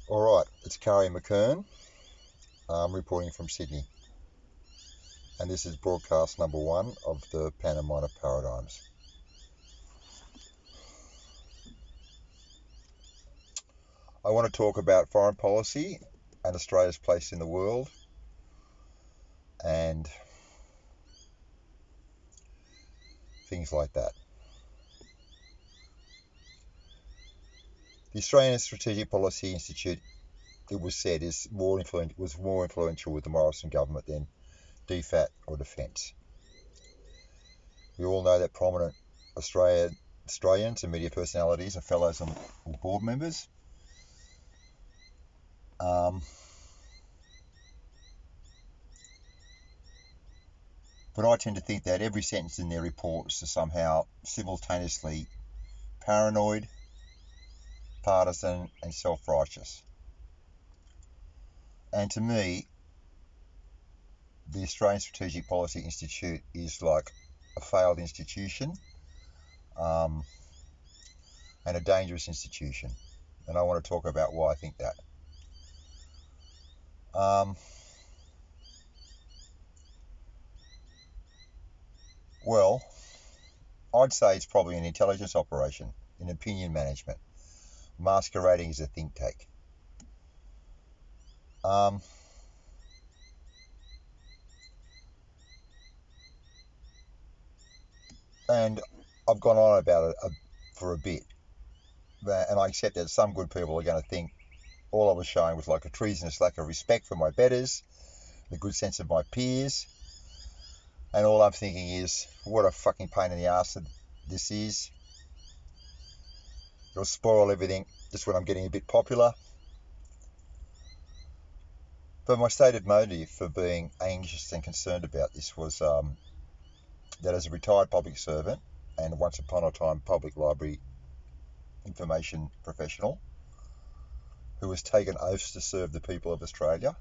Alright, it's Curry McKern, reporting from Sydney, and this is broadcast number 1 of the Panto of Paradigms. I want to talk about foreign policy and Australia's place in the world, and things like that. The Australian Strategic Policy Institute, it was said, was more influential with the Morrison government than DFAT or Defence. We all know that prominent Australians and media personalities are fellows and board members. But I tend to think that every sentence in their reports is somehow simultaneously paranoid, partisan, and self-righteous. And to me, the Australian Strategic Policy Institute is like a failed institution, and a dangerous institution. And I want to talk about why I think that. Well, I'd say it's probably an intelligence operation, an opinion management, masquerading as a think tank. And I've gone on about it for a bit, and I accept that some good people are going to think all I was showing was like a treasonous lack of respect for my betters, the good sense of my peers, and all I'm thinking is, what a fucking pain in the arse this is. It'll spoil everything just when I'm getting a bit popular. But my stated motive for being anxious and concerned about this was that as a retired public servant and once upon a time public library information professional who has taken oaths to serve the people of Australia,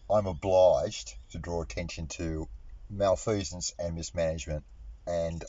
I'm obliged to draw attention to malfeasance and mismanagement and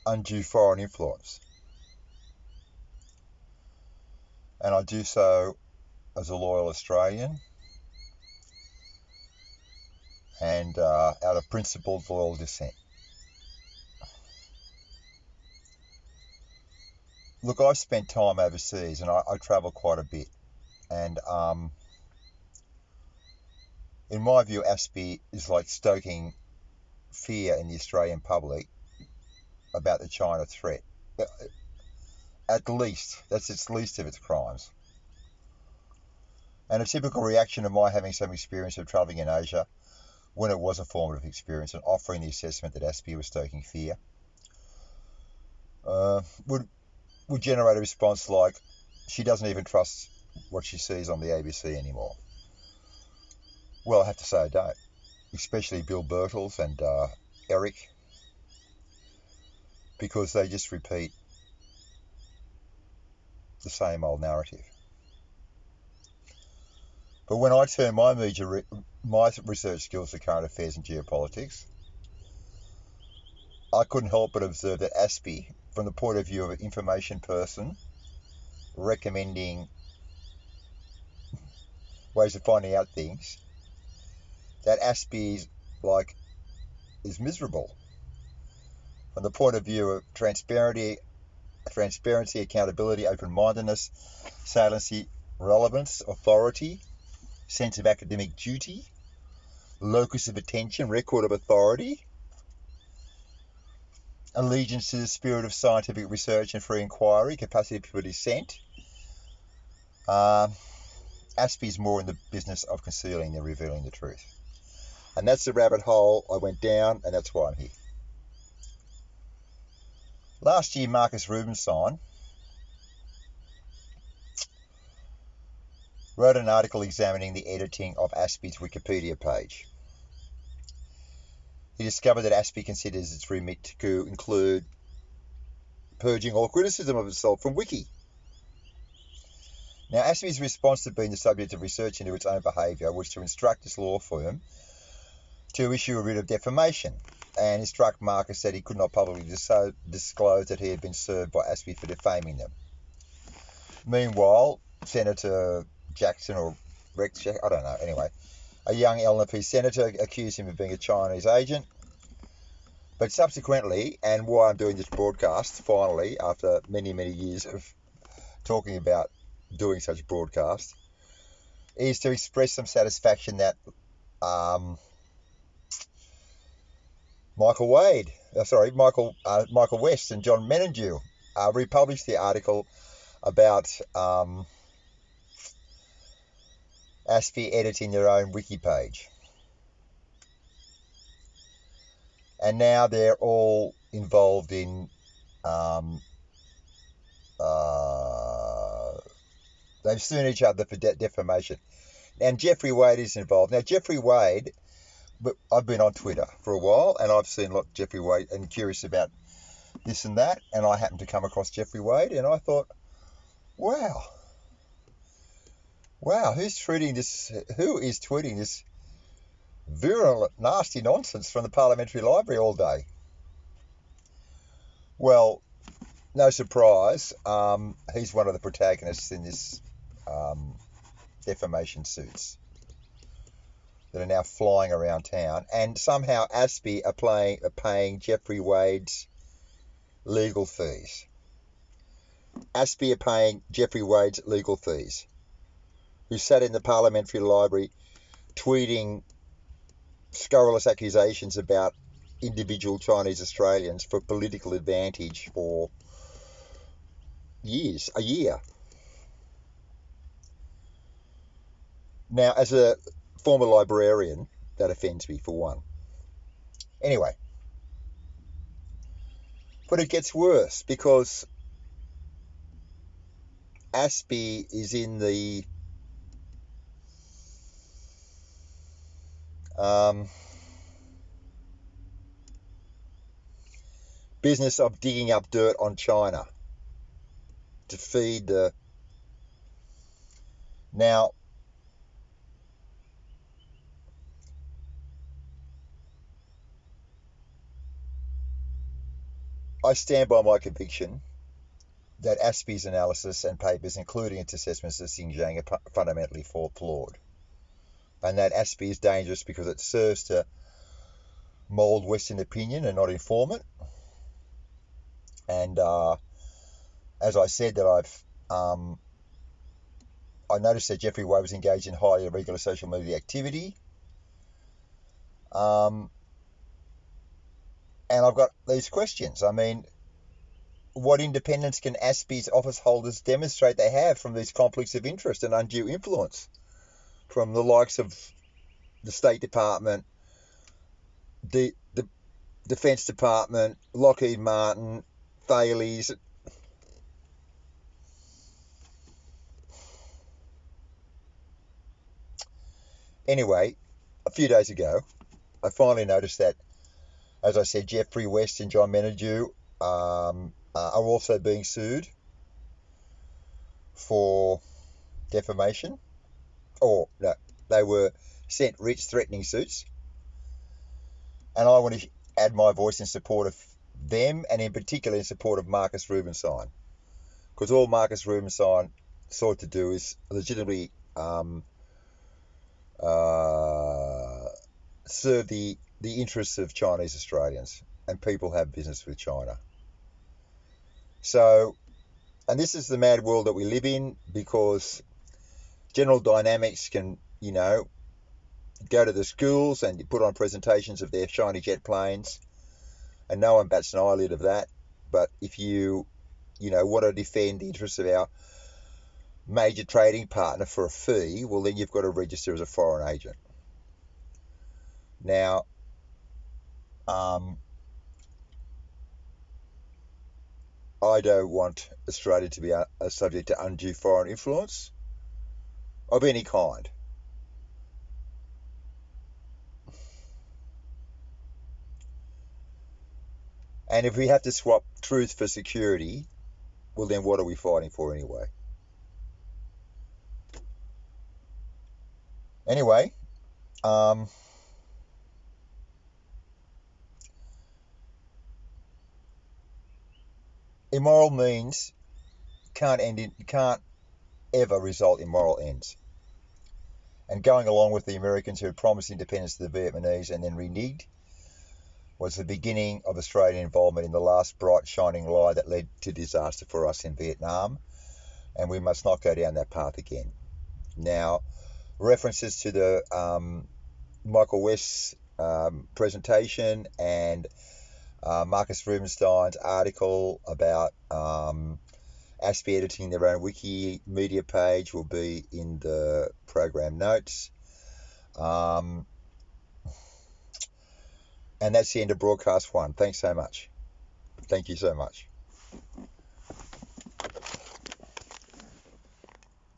undue foreign influence. And I do so as a loyal Australian and out of principled loyal dissent. Look, I've spent time overseas and I travel quite a bit, and in my view, ASPI is like stoking fear in the Australian public about the China threat. At least, that's its least of its crimes. And a typical reaction of my having some experience of travelling in Asia, when it was a formative experience, and offering the assessment that ASPI was stoking fear, would generate a response like, she doesn't even trust what she sees on the ABC anymore. Well, I have to say I don't, especially Bill Birtles and Eric, because they just repeat the same old narrative. But when I turn my research skills to current affairs and geopolitics, I couldn't help but observe that ASPI, from the point of view of an information person recommending ways of finding out things, that ASPI is miserable. From the point of view of transparency, accountability, open-mindedness, saliency, relevance, authority, sense of academic duty, locus of attention, record of authority, allegiance to the spirit of scientific research and free inquiry, capacity for dissent. ASPI is more in the business of concealing than revealing the truth. And that's the rabbit hole I went down, and that's why I'm here. Last year, Marcus Rubinstein wrote an article examining the editing of ASPI's Wikipedia page. He discovered that ASPI considers its remit to include purging all criticism of itself from Wiki. Now, ASPI's response to being the subject of research into its own behaviour was to instruct its law firm to issue a writ of defamation and instruct Marcus that he could not publicly disclose that he had been served by ASPI for defaming them. Meanwhile, Senator Jackson or Rex, I don't know, anyway, a young LNP senator accused him of being a Chinese agent. But subsequently, and why I'm doing this broadcast finally, after many, many years of talking about doing such a broadcast, is to express some satisfaction that Michael West and John Menadue republished the article about ASPI editing their own wiki page. And now they're all involved in they've sued each other for defamation. And Jeffrey Wade is involved. Now, Jeffrey Wade, I've been on Twitter for a while, and I've seen a lot of Jeffrey Wade and curious about this and that, and I happened to come across Jeffrey Wade, and I thought, wow, who is tweeting this virulent, nasty nonsense from the Parliamentary Library all day? Well, no surprise, he's one of the protagonists in this defamation suits that are now flying around town, and somehow ASPI are paying Jeffrey Wade's legal fees. ASPI are paying Jeffrey Wade's legal fees, who sat in the Parliamentary Library tweeting scurrilous accusations about individual Chinese Australians for political advantage for a year. Now, as a former librarian, that offends me for one. Anyway, but it gets worse because ASPI is in the business of digging up dirt on China to feed the... Now, I stand by my conviction that ASPI's analysis and papers, including its assessments of Xinjiang, are fundamentally flawed. And that ASPI is dangerous because it serves to mould Western opinion and not inform it. And as I said, that I noticed that Jeffrey Wade was engaged in highly irregular social media activity. And I've got these questions. I mean, what independence can ASPI's office holders demonstrate they have from these conflicts of interest and undue influence from the likes of the State Department, the Defence Department, Lockheed Martin, Thales? Anyway, a few days ago, I finally noticed that, as I said, Jeffrey West and John Menadue are also being sued for defamation. Or, no, they were sent writs threatening suits. And I want to add my voice in support of them, and in particular in support of Marcus Rubinstein. Because all Marcus Rubinstein sought to do is legitimately serve the interests of Chinese Australians, and people have business with China. So, and this is the mad world that we live in, because General Dynamics can, go to the schools and put on presentations of their shiny jet planes, and no one bats an eyelid of that. But if you want to defend the interests of our major trading partner for a fee, well, then you've got to register as a foreign agent. Now, I don't want Australia to be subject to undue foreign influence of any kind. And if we have to swap truth for security, well, then what are we fighting for anyway? Anyway, immoral means can't ever result in moral ends. And going along with the Americans who had promised independence to the Vietnamese and then reneged was the beginning of Australian involvement in the last bright shining lie that led to disaster for us in Vietnam, and we must not go down that path again. Now, references to the Michael West's presentation and Marcus Rubenstein's article about ASPI editing their own Wikimedia page will be in the program notes. And that's the end of broadcast 1. Thanks so much. Thank you so much.